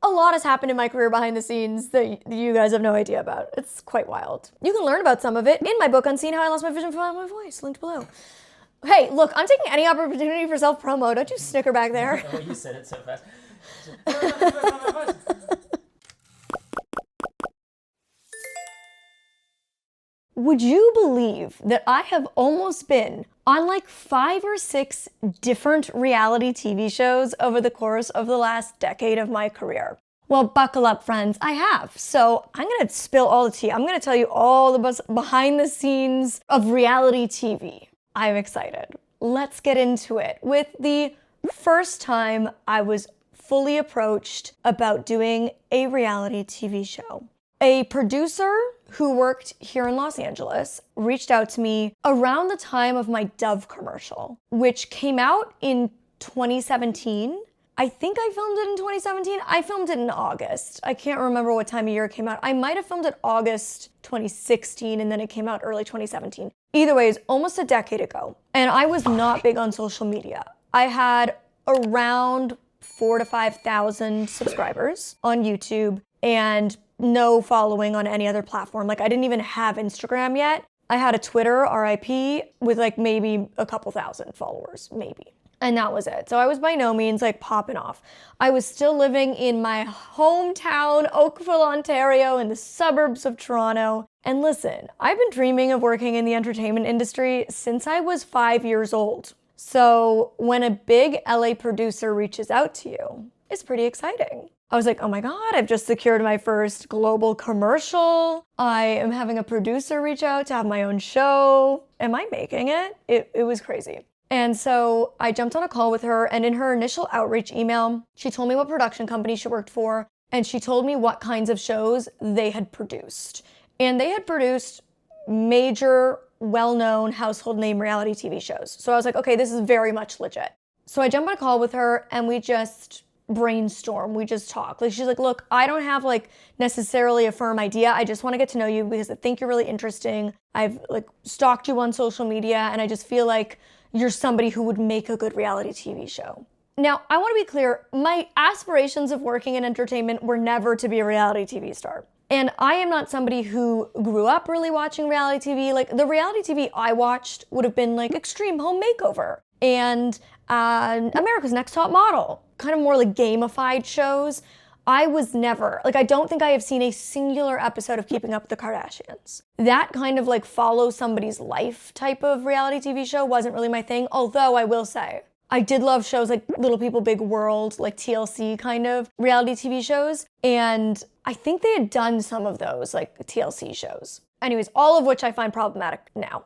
A lot has happened in my career behind the scenes that you guys have no idea about. It's quite wild. You can learn about some of it in my book, Unseen How I Lost My Vision from My Voice, linked below. Hey, look, I'm taking any opportunity for self-promo. Don't you snicker back there. Oh, you said it so fast. Would you believe that I have almost been on like 5 or 6 different reality TV shows over the course of the last decade of my career? Well, buckle up, friends. I have. So I'm going to spill all the tea. I'm going to tell you all the behind the scenes of reality TV. I'm excited. Let's get into it with the first time I was fully approached about doing a reality TV show. A producer who worked here in Los Angeles reached out to me around the time of my Dove commercial, which came out in 2017. I think I filmed it in 2017. I filmed it in August. I can't remember what time of year it came out. I might have filmed it August 2016 and then it came out early 2017. Either way, it's almost a decade ago. And I was not big on social media. I had around 4,000 to 5,000 subscribers on YouTube and no following on any other platform. Like I didn't even have Instagram yet. I had a Twitter, RIP, with like maybe a couple thousand followers, maybe. And that was it. So I was by no means like popping off. I was still living in my hometown, Oakville, Ontario, in the suburbs of Toronto. And listen, I've been dreaming of working in the entertainment industry since I was 5 years old. So when a big LA producer reaches out to you, it's pretty exciting. I was like, oh my God, I've just secured my first global commercial. I am having a producer reach out to have my own show. Am I making it? It was crazy. And so I jumped on a call with her, and in her initial outreach email, she told me what production company she worked for, and she told me what kinds of shows they had produced. And they had produced major, well-known household name reality TV shows. So I was like, okay, this is very much legit. So I jumped on a call with her and we just brainstorm. We just talk. Like she's like, look, I don't have like necessarily a firm idea. I just want to get to know you because I think you're really interesting. I've like stalked you on social media and I just feel like you're somebody who would make a good reality TV show. Now, I want to be clear, my aspirations of working in entertainment were never to be a reality TV star. And I am not somebody who grew up really watching reality TV. Like the reality TV I watched would have been like Extreme Home Makeover and America's Next Top Model, kind of more like gamified shows. I was never, like I don't think I have seen a singular episode of Keeping Up with the Kardashians. That kind of like follow somebody's life type of reality TV show wasn't really my thing, although I will say, I did love shows like Little People Big World, like TLC kind of reality TV shows. And I think they had done some of those like TLC shows. Anyways, all of which I find problematic now.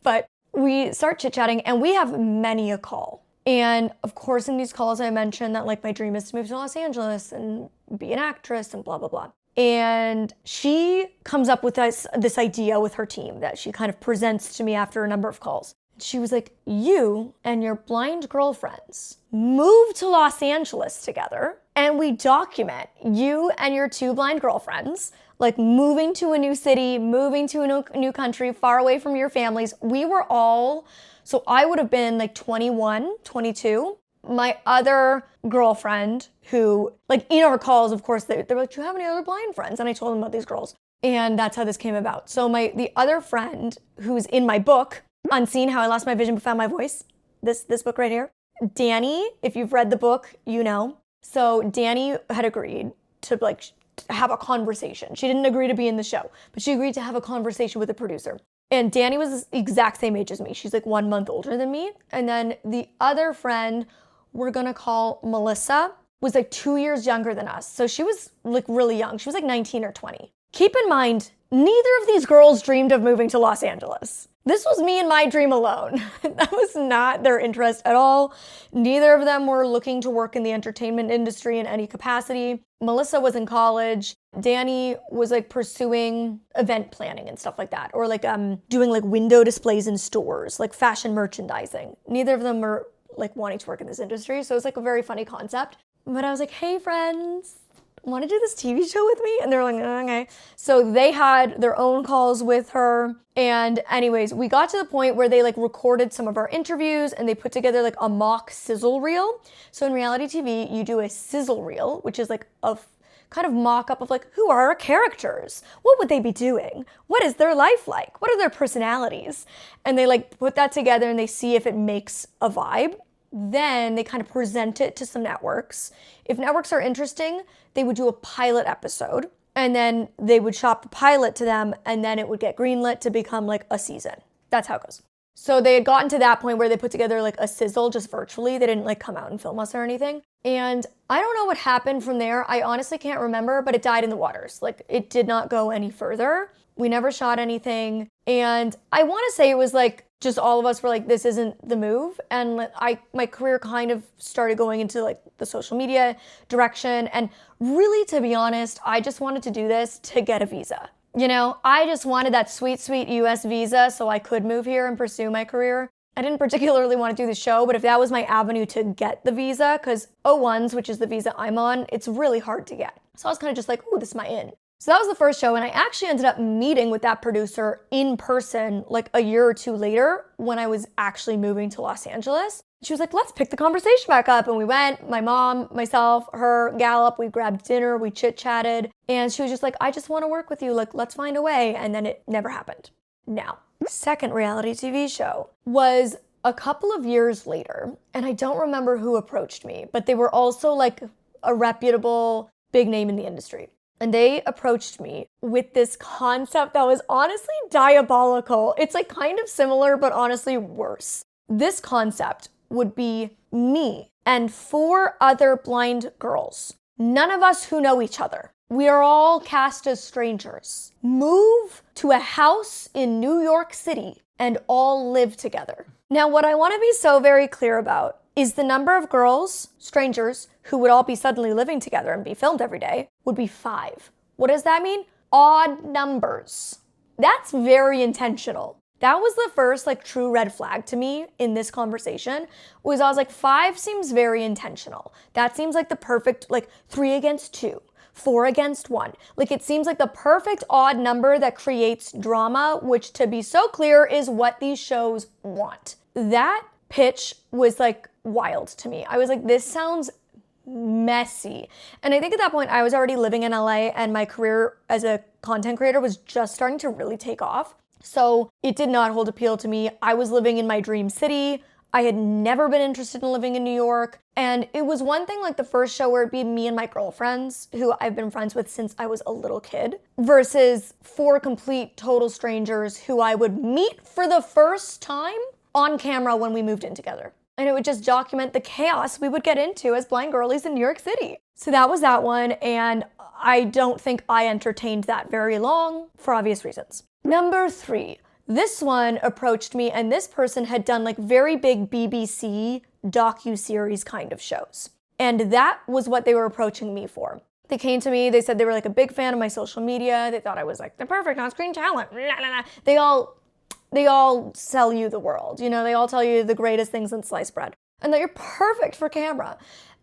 But we start chit-chatting and we have many a call. And of course, in these calls, I mentioned that like my dream is to move to Los Angeles and be an actress and blah, blah, blah. And she comes up with this idea with her team that she kind of presents to me after a number of calls. She was like, you and your blind girlfriends move to Los Angeles together and we document you and your 2 blind girlfriends, like moving to a new city, moving to a new country, far away from your families. We were all, so I would have been like 21, 22. My other girlfriend who, like in our calls, of course, they're like, do you have any other blind friends? And I told them about these girls. And that's how this came about. So the other friend who's in my book, Unseen How I Lost My Vision but Found My Voice, this book right here. Danny, if you've read the book, you know. So Danny had agreed to like have a conversation. She didn't agree to be in the show, but she agreed to have a conversation with the producer. And Danny was the exact same age as me. She's like 1 month older than me. And then the other friend, we're gonna call Melissa, was like 2 years younger than us. So she was like really young. She was like 19 or 20. Keep in mind, neither of these girls dreamed of moving to Los Angeles. This was me and my dream alone. That was not their interest at all. Neither of them were looking to work in the entertainment industry in any capacity. Melissa was in college. Danny was like pursuing event planning and stuff like that, or like doing like window displays in stores, like fashion merchandising. Neither of them were like wanting to work in this industry, so it's like a very funny concept. But I was like, hey friends, want to do this TV show with me? And they're like, okay. So they had their own calls with her. And anyways, we got to the point where they like recorded some of our interviews and they put together like a mock sizzle reel. So in reality TV, you do a sizzle reel, which is like a kind of mock-up of like, who are our characters? What would they be doing? What is their life like? What are their personalities? And they like put that together and they see if it makes a vibe. Then they kind of present it to some networks. If networks are interesting, they would do a pilot episode and then they would shop the pilot to them and then it would get greenlit to become like a season. That's how it goes. So they had gotten to that point where they put together like a sizzle just virtually. They didn't like come out and film us or anything. And I don't know what happened from there. I honestly can't remember, but it died in the waters. Like it did not go any further. We never shot anything. And I want to say it was like just all of us were like, this isn't the move. And my career kind of started going into like the social media direction. And really, to be honest, I just wanted to do this to get a visa. You know, I just wanted that sweet, sweet US visa so I could move here and pursue my career. I didn't particularly want to do the show, but if that was my avenue to get the visa, because O1s, which is the visa I'm on, it's really hard to get. So I was kind of just like, ooh, this is my in. So that was the first show, and I actually ended up meeting with that producer in person like a year or two later when I was actually moving to Los Angeles. She was like, let's pick the conversation back up. And we went, my mom, myself, her, Gallup, we grabbed dinner, we chit-chatted. And she was just like, I just want to work with you. Like, let's find a way. And then it never happened. Now, second reality TV show was a couple of years later. And I don't remember who approached me, but they were also like a reputable big name in the industry. And they approached me with this concept that was honestly diabolical. It's like kind of similar, but honestly worse. This concept would be me and 4 other blind girls. None of us who know each other. We are all cast as strangers. Move to a house in New York City and all live together. Now, what I want to be so very clear about is the number of girls, strangers, who would all be suddenly living together and be filmed every day would be 5. What does that mean? Odd numbers. That's very intentional. That was the first like true red flag to me in this conversation was I was like, 5 seems very intentional. That seems like the perfect, like 3 against 2, 4 against 1. Like it seems like the perfect odd number that creates drama, which to be so clear is what these shows want. That pitch was like wild to me. I was like, this sounds messy. And I think at that point I was already living in LA and my career as a content creator was just starting to really take off. So it did not hold appeal to me. I was living in my dream city. I had never been interested in living in New York. And it was one thing like the first show where it'd be me and my girlfriends, who I've been friends with since I was a little kid, versus 4 complete total strangers who I would meet for the first time on camera when we moved in together. And it would just document the chaos we would get into as blind girlies in New York City. So that was that one. And I don't think I entertained that very long for obvious reasons. Number 3, this one approached me and this person had done like very big BBC docu-series kind of shows. And that was what they were approaching me for. They came to me, they said they were like a big fan of my social media. They thought I was like the perfect on-screen talent. They all sell you the world. You know, they all tell you the greatest things in sliced bread and that you're perfect for camera.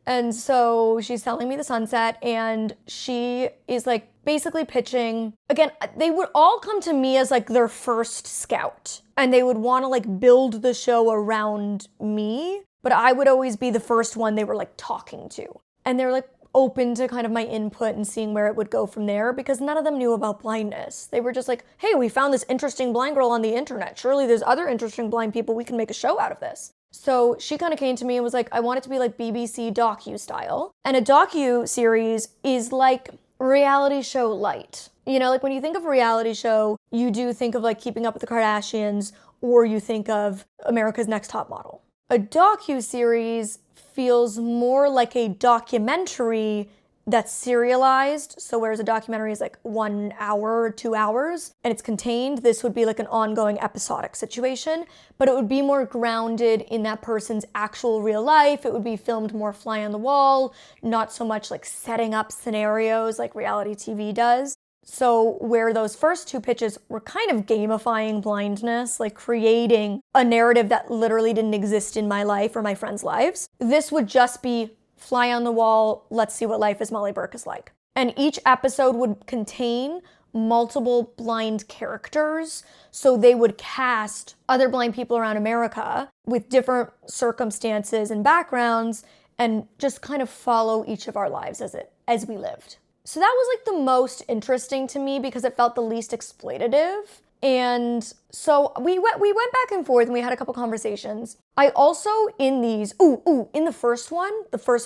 And so she's selling me the sunset and she is like basically pitching. Again, they would all come to me as like their first scout and they would want to like build the show around me, but I would always be the first one they were like talking to. And they were like open to kind of my input and seeing where it would go from there because none of them knew about blindness. They were just like, hey, we found this interesting blind girl on the internet. Surely there's other interesting blind people. We can make a show out of this. So she kind of came to me and was like, I want it to be like BBC docu style. And a docu-series is like reality show light. You know, like when you think of a reality show, you do think of like Keeping Up with the Kardashians or you think of America's Next Top Model. A docu-series feels more like a documentary that's serialized. So whereas a documentary is like 1 hour or 2 hours and it's contained, this would be like an ongoing episodic situation, but it would be more grounded in that person's actual real life. It would be filmed more fly on the wall, not so much like setting up scenarios like reality TV does. So where those first 2 pitches were kind of gamifying blindness, like creating a narrative that literally didn't exist in my life or my friends' lives, this would just be fly on the wall, let's see what life as Molly Burke is like. And each episode would contain multiple blind characters. So they would cast other blind people around America with different circumstances and backgrounds and just kind of follow each of our lives as we lived. So that was like the most interesting to me because it felt the least exploitative. And so we went back and forth and we had a couple conversations. I also in the first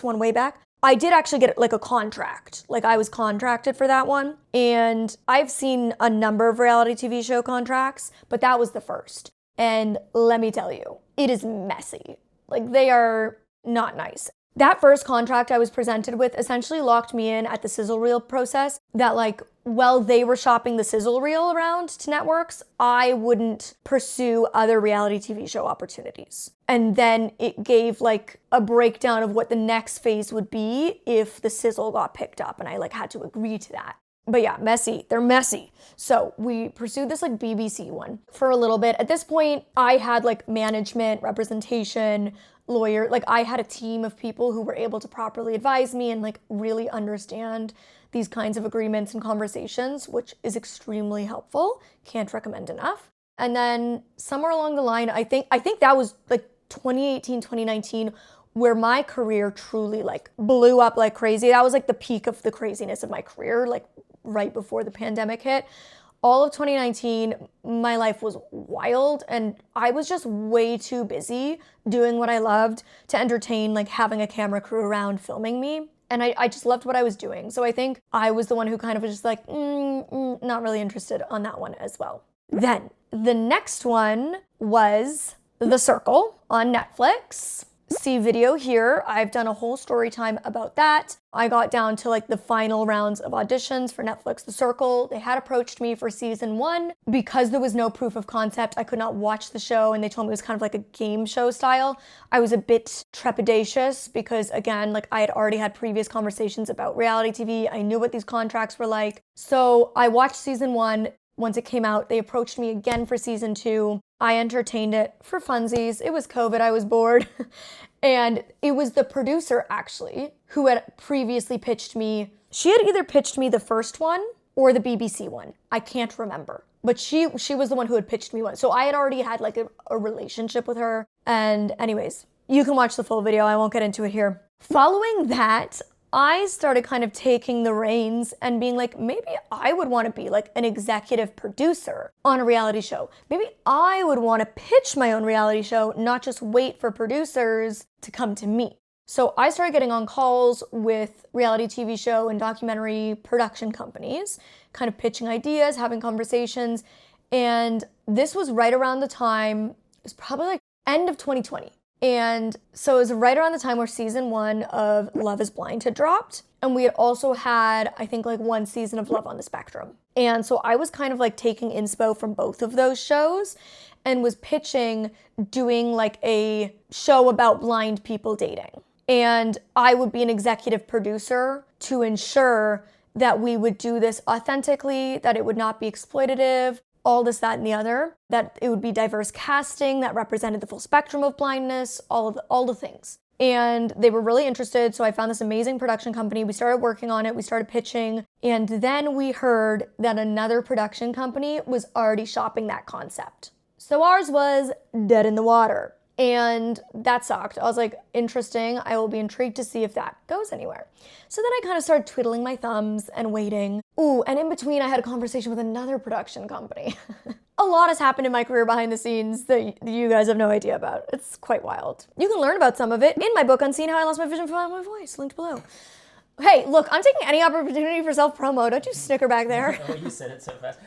one way back, I did actually get like a contract. Like I was contracted for that one. And I've seen a number of reality TV show contracts, but that was the first. And let me tell you, it is messy. Like they are not nice. That first contract I was presented with essentially locked me in at the sizzle reel process that like, while they were shopping the sizzle reel around to networks, I wouldn't pursue other reality TV show opportunities. And then it gave like a breakdown of what the next phase would be if the sizzle got picked up and I like had to agree to that. But yeah, messy. They're messy. So we pursued this like BBC one for a little bit. At this point, I had like management, representation, lawyer, like I had a team of people who were able to properly advise me and like really understand these kinds of agreements and conversations, which is extremely helpful. Can't recommend enough. And then somewhere along the line, I think that was like 2018, 2019, where my career truly like blew up like crazy. That was like the peak of the craziness of my career, like right before the pandemic hit. All of 2019, my life was wild and I was just way too busy doing what I loved to entertain like having a camera crew around filming me. And I just loved what I was doing. So I think I was the one who kind of was just like, not really interested on that one as well. Then the next one was The Circle on Netflix. See video here. I've done a whole story time about that. I got down to like the final rounds of auditions for Netflix The Circle. They had approached me for season 1. Because there was no proof of concept, I could not watch the show and they told me it was kind of like a game show style. I was a bit trepidatious because again, like I had already had previous conversations about reality TV. I knew what these contracts were like. So I watched season 1. Once it came out, they approached me again for season 2. I entertained it for funsies. It was COVID, I was bored. And it was the producer actually who had previously pitched me. She had either pitched me the first one or the BBC one. I can't remember. But she was the one who had pitched me one. So I had already had like a relationship with her. And anyways, you can watch the full video. I won't get into it here. Following that, I started kind of taking the reins and being like, maybe I would want to be like an executive producer on a reality show. Maybe I would want to pitch my own reality show, not just wait for producers to come to me. So I started getting on calls with reality TV show and documentary production companies, kind of pitching ideas, having conversations. And this was right around the time, it was probably like end of 2020. And so it was right around the time where season 1 of Love is Blind had dropped. And we had also had, I think, like 1 season of Love on the Spectrum. And so I was kind of like taking inspo from both of those shows and was pitching doing like a show about blind people dating. And I would be an executive producer to ensure that we would do this authentically, that it would not be exploitative, all this, that, and the other, that it would be diverse casting that represented the full spectrum of blindness, all the things. And they were really interested, so I found this amazing production company. We started working on it, we started pitching, and then we heard that another production company was already shopping that concept. So ours was dead in the water. And that sucked. I was like, interesting. I will be intrigued to see if that goes anywhere. So then I kind of started twiddling my thumbs and waiting. Ooh, and in between I had a conversation with another production company. A lot has happened in my career behind the scenes that you guys have no idea about. It's quite wild. You can learn about some of it in my book, Unseen How I Lost My Vision from My Voice, linked below. Hey, look, I'm taking any opportunity for self-promo. Don't you snicker back there. Oh, you said it so fast.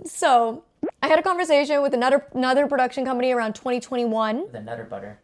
So I had a conversation with another production company around 2021. The Nutter Butter.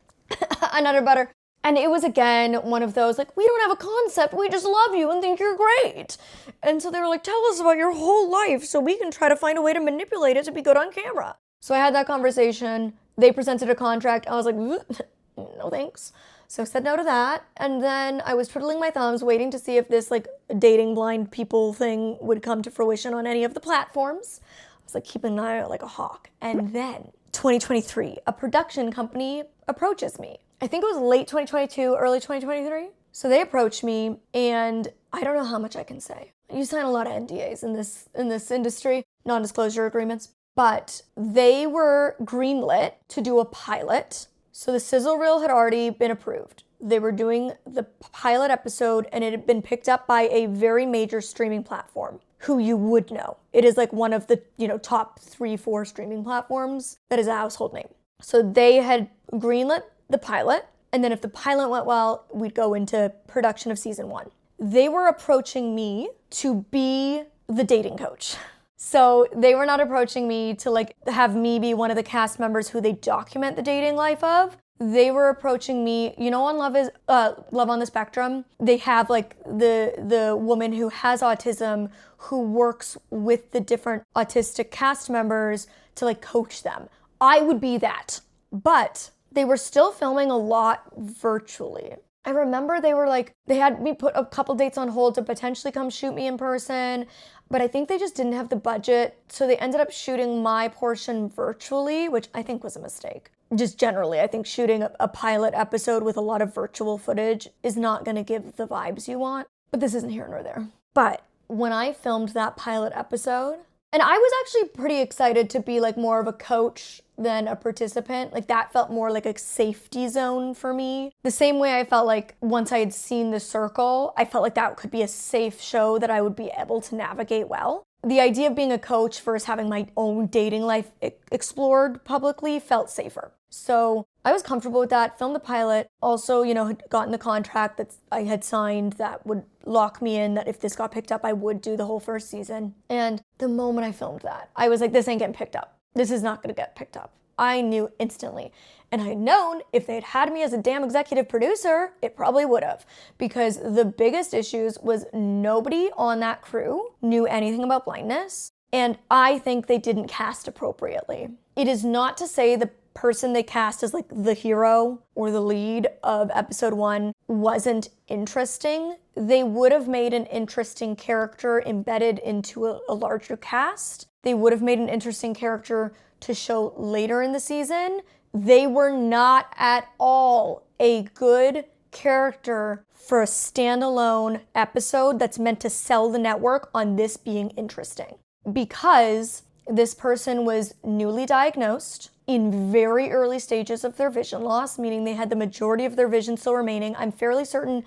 Another butter. And it was, again, one of those, like, we don't have a concept. We just love you and think you're great. And so they were like, tell us about your whole life so we can try to find a way to manipulate it to be good on camera. So I had that conversation. They presented a contract. I was like, no thanks. So I said no to that. And then I was twiddling my thumbs, waiting to see if this, like, dating blind people thing would come to fruition on any of the platforms. I was like, keeping an eye out like a hawk. And then 2023, a production company approaches me. I think it was late 2022, early 2023. So they approached me, and I don't know how much I can say. You sign a lot of NDAs in this industry, non-disclosure agreements, but they were greenlit to do a pilot. So the sizzle reel had already been approved. They were doing the pilot episode, and it had been picked up by a very major streaming platform who you would know. It is like one of the, top 3-4 streaming platforms that is a household name. So they had greenlit the pilot, and then if the pilot went well, we'd go into production of season 1. They were approaching me to be the dating coach. So they were not approaching me to have me be one of the cast members who they document the dating life of. They were approaching me, on Love on the Spectrum, they have the woman who has autism who works with the different autistic cast members to coach them. I would be that. But they were still filming a lot virtually. I remember they had me put a couple dates on hold to potentially come shoot me in person, but I think they just didn't have the budget. So they ended up shooting my portion virtually, which I think was a mistake. Just generally, I think shooting a pilot episode with a lot of virtual footage is not going to give the vibes you want, but this isn't here nor there. But when I filmed that pilot episode, and I was actually pretty excited to be more of a coach than a participant. That felt more like a safety zone for me. The same way I felt once I had seen The Circle, I felt that could be a safe show that I would be able to navigate well. The idea of being a coach versus having my own dating life explored publicly felt safer. So I was comfortable with that, filmed the pilot, also, had gotten the contract that I had signed that would lock me in that if this got picked up, I would do the whole first season. And the moment I filmed that, I was like, this ain't getting picked up. This is not gonna get picked up. I knew instantly. And I had known if they'd had me as a damn executive producer, it probably would have. Because the biggest issues was nobody on that crew knew anything about blindness. And I think they didn't cast appropriately. It is not to say the person they cast as the hero or the lead of episode 1 wasn't interesting. They would have made an interesting character embedded into a larger cast. They would have made an interesting character to show later in the season. They were not at all a good character for a standalone episode that's meant to sell the network on this being interesting. Because this person was newly diagnosed in very early stages of their vision loss, meaning they had the majority of their vision still remaining. I'm fairly certain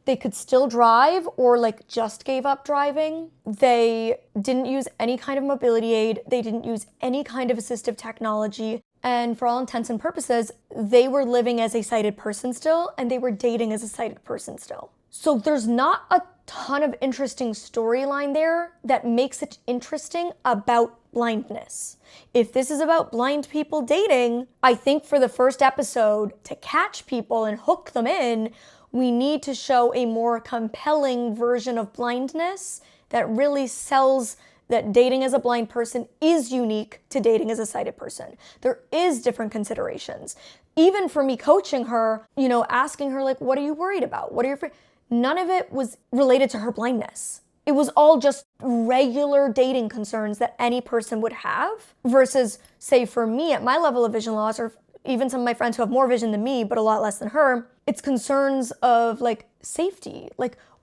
they could still drive or just gave up driving. They didn't use any kind of mobility aid. They didn't use any kind of assistive technology. And for all intents and purposes, they were living as a sighted person still, and they were dating as a sighted person still. So there's not a ton of interesting storyline there that makes it interesting about blindness. If this is about blind people dating, I think for the first episode, to catch people and hook them in, we need to show a more compelling version of blindness that really sells that dating as a blind person is unique to dating as a sighted person. There is different considerations. Even for me coaching her, asking her what are you worried about? What are your none of it was related to her blindness. It was all just regular dating concerns that any person would have versus, say, for me at my level of vision loss, or even some of my friends who have more vision than me, but a lot less than her, it's concerns of safety.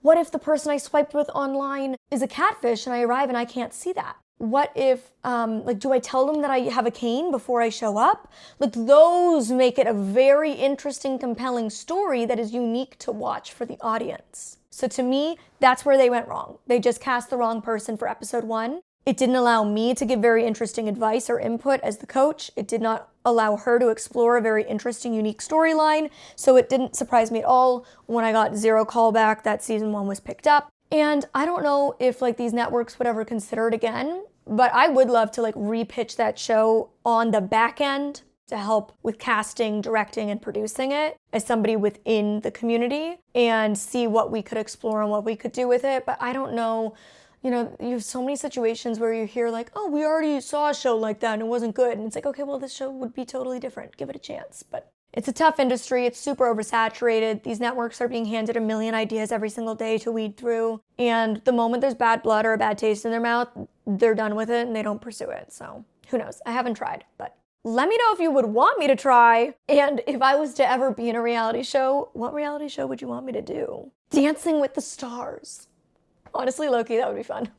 What if the person I swiped with online is a catfish and I arrive and I can't see that? What if, do I tell them that I have a cane before I show up? Those make it a very interesting, compelling story that is unique to watch for the audience. So to me, that's where they went wrong. They just cast the wrong person for episode 1. It didn't allow me to give very interesting advice or input as the coach. It did not allow her to explore a very interesting, unique storyline. So it didn't surprise me at all when I got 0 callback that season 1 was picked up. And I don't know if these networks would ever consider it again, but I would love to repitch that show on the back end to help with casting, directing, and producing it as somebody within the community and see what we could explore and what we could do with it. But I don't know, you have so many situations where you hear oh, we already saw a show like that and it wasn't good. And it's okay, well, this show would be totally different. Give it a chance. But it's a tough industry. It's super oversaturated. These networks are being handed a million ideas every single day to weed through. And the moment there's bad blood or a bad taste in their mouth, they're done with it and they don't pursue it. So who knows? I haven't tried, but Let me know if you would want me to try. And if I was to ever be in a reality show, what reality show would you want me to do? Dancing with the Stars. Honestly, low-key, that would be fun.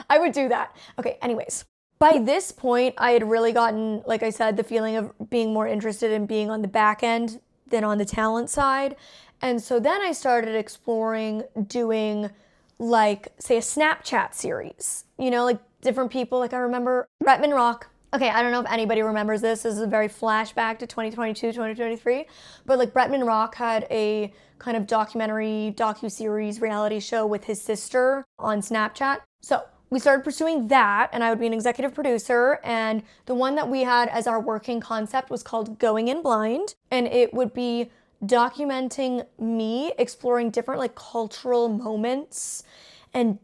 I would do that. Okay, anyways. By this point, I had really gotten, like I said, the feeling of being more interested in being on the back end than on the talent side. And so then I started exploring doing, like, say, a Snapchat series. You know, like different people. Like I remember Bretman Rock. Okay, I don't know if anybody remembers this. This is a very flashback to 2022, 2023. But like Bretman Rock had a kind of documentary, docu-series reality show with his sister on Snapchat. So we started pursuing that, and I would be an executive producer. And the one that we had as our working concept was called Going In Blind. And it would be documenting me exploring different like cultural moments and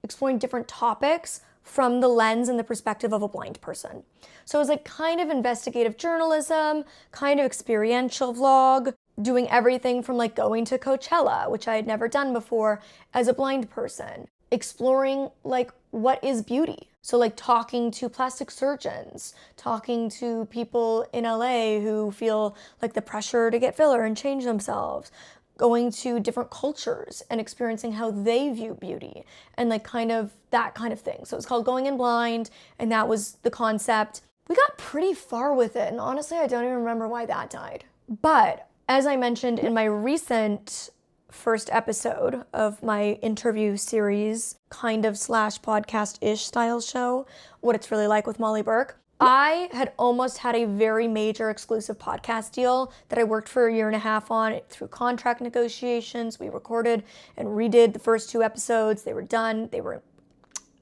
exploring different topics from the lens and the perspective of a blind person. So it was like kind of investigative journalism, kind of experiential vlog, doing everything from like going to Coachella, which I had never done before as a blind person, exploring like what is beauty. So like talking to plastic surgeons, talking to people in LA who feel like the pressure to get filler and change themselves, going to different cultures and experiencing how they view beauty and like kind of that kind of thing. So it's called Going In Blind, and that was the concept. We got pretty far with it, and honestly, I don't even remember why that died. But as I mentioned in my recent first episode of my interview series, kind of slash podcast-ish style show, What It's Really Like with Molly Burke, I had almost had a very major exclusive podcast deal that I worked for a year and a half on through contract negotiations. We recorded and redid the first 2 episodes. They were done. They were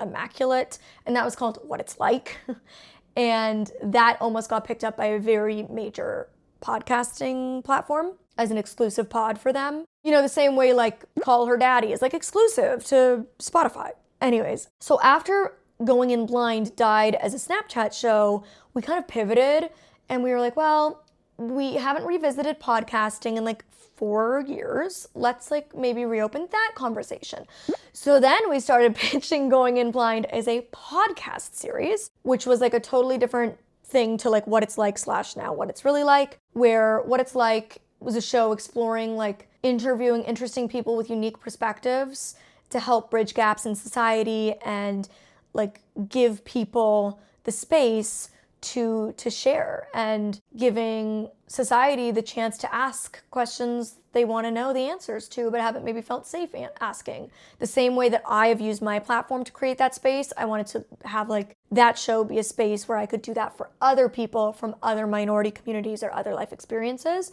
immaculate. And that was called What It's Like. And that almost got picked up by a very major podcasting platform as an exclusive pod for them. You know, the same way like Call Her Daddy is like exclusive to Spotify. Anyways, so after Going In Blind died as a Snapchat show, we kind of pivoted and we were like, well, we haven't revisited podcasting in like 4 years. Let's like maybe reopen that conversation. So then we started pitching Going In Blind as a podcast series, which was like a totally different thing to like What It's Like / now What It's Really Like, where What It's Like was a show exploring like interviewing interesting people with unique perspectives to help bridge gaps in society and like give people the space to share, and giving society the chance to ask questions they want to know the answers to but haven't maybe felt safe asking. The same way that I have used my platform to create that space, I wanted to have like that show be a space where I could do that for other people from other minority communities or other life experiences.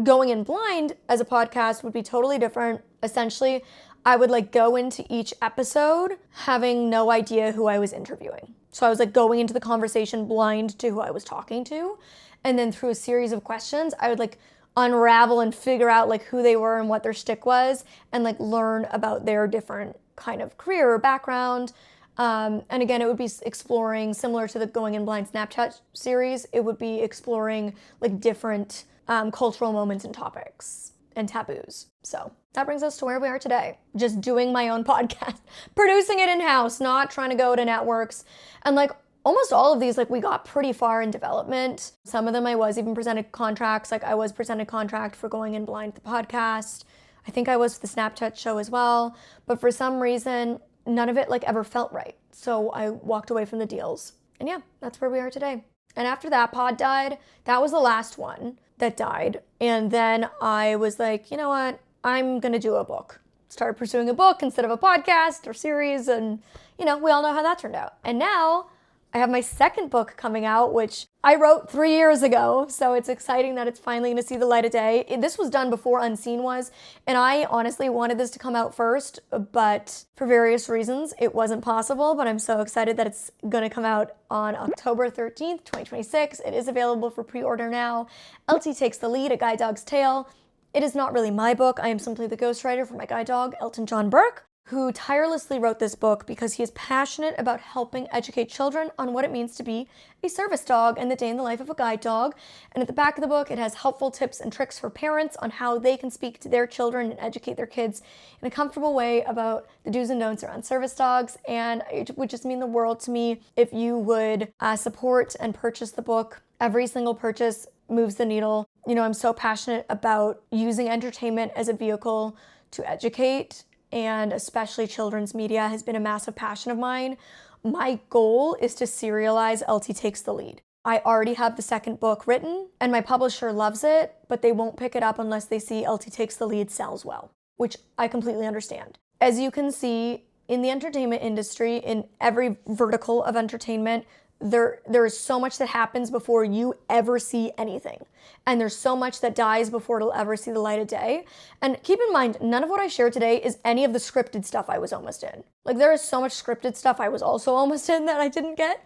Going In Blind as a podcast would be totally different. Essentially, I would like go into each episode having no idea who I was interviewing. So I was like going into the conversation blind to who I was talking to. And then through a series of questions, I would like unravel and figure out like who they were and what their shtick was, and like learn about their different kind of career or background. And again, it would be exploring, similar to the Going In Blind Snapchat series, it would be exploring like different cultural moments and topics and taboos. So that brings us to where we are today. Just doing my own podcast, producing it in-house, not trying to go to networks. And like almost all of these, like we got pretty far in development. Some of them I was even presented contracts. Like I was presented contract for Going In Blind, the podcast. I think I was for the Snapchat show as well. But for some reason, none of it like ever felt right. So I walked away from the deals. And yeah, that's where we are today. And after that pod died, that was the last one that died. And then I was like, you know what? I'm gonna do a book. Started pursuing a book instead of a podcast or series, and you know, we all know how that turned out. And now I have my second book coming out, which I wrote 3 years ago, so it's exciting that it's finally gonna see the light of day. This was done before Unseen was, and I honestly wanted this to come out first, but for various reasons, it wasn't possible, but I'm so excited that it's gonna come out on October 13th, 2026. It is available for pre-order now. LT Takes the Lead, A Guide Dog's Tale. It is not really my book. I am simply the ghostwriter for my guide dog, Elton John Burke, who tirelessly wrote this book because he is passionate about helping educate children on what it means to be a service dog and the day in the life of a guide dog. And at the back of the book, it has helpful tips and tricks for parents on how they can speak to their children and educate their kids in a comfortable way about the do's and don'ts around service dogs. And it would just mean the world to me if you would support and purchase the book. Every single purchase moves the needle. You know, I'm so passionate about using entertainment as a vehicle to educate, and especially children's media has been a massive passion of mine. My goal is to serialize LT Takes the Lead. I already have the second book written, and my publisher loves it, but they won't pick it up unless they see LT Takes the Lead sells well, which I completely understand. As you can see, in the entertainment industry, in every vertical of entertainment, there is so much that happens before you ever see anything. And there's so much that dies before it'll ever see the light of day. And keep in mind, none of what I share today is any of the scripted stuff I was almost in. Like, there is so much scripted stuff I was also almost in that I didn't get.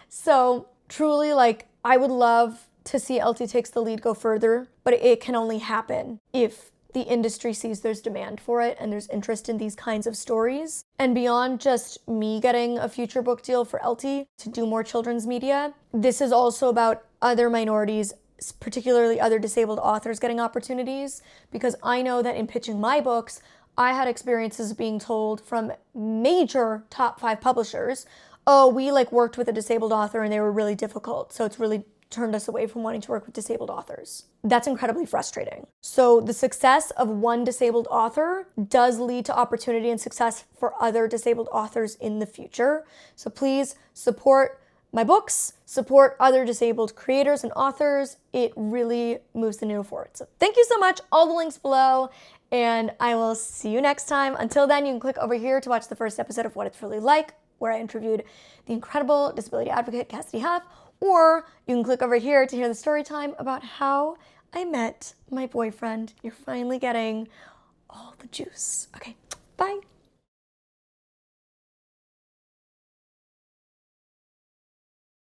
So truly, like, I would love to see LT Takes the Lead go further, but it can only happen if the industry sees there's demand for it and there's interest in these kinds of stories. And beyond just me getting a future book deal for LT to do more children's media, this is also about other minorities, particularly other disabled authors, getting opportunities, because I know that in pitching my books, I had experiences being told from major top 5 publishers, oh, we worked with a disabled author and they were really difficult, so it's really turned us away from wanting to work with disabled authors. That's incredibly frustrating. So the success of one disabled author does lead to opportunity and success for other disabled authors in the future. So please support my books, support other disabled creators and authors. It really moves the needle forward. So thank you so much. All the links below, and I will see you next time. Until then, you can click over here to watch the first episode of What It's Really Like, where I interviewed the incredible disability advocate Cassidy Huff, or you can click over here to hear the story time about how I met my boyfriend. You're finally getting all the juice. Okay, bye.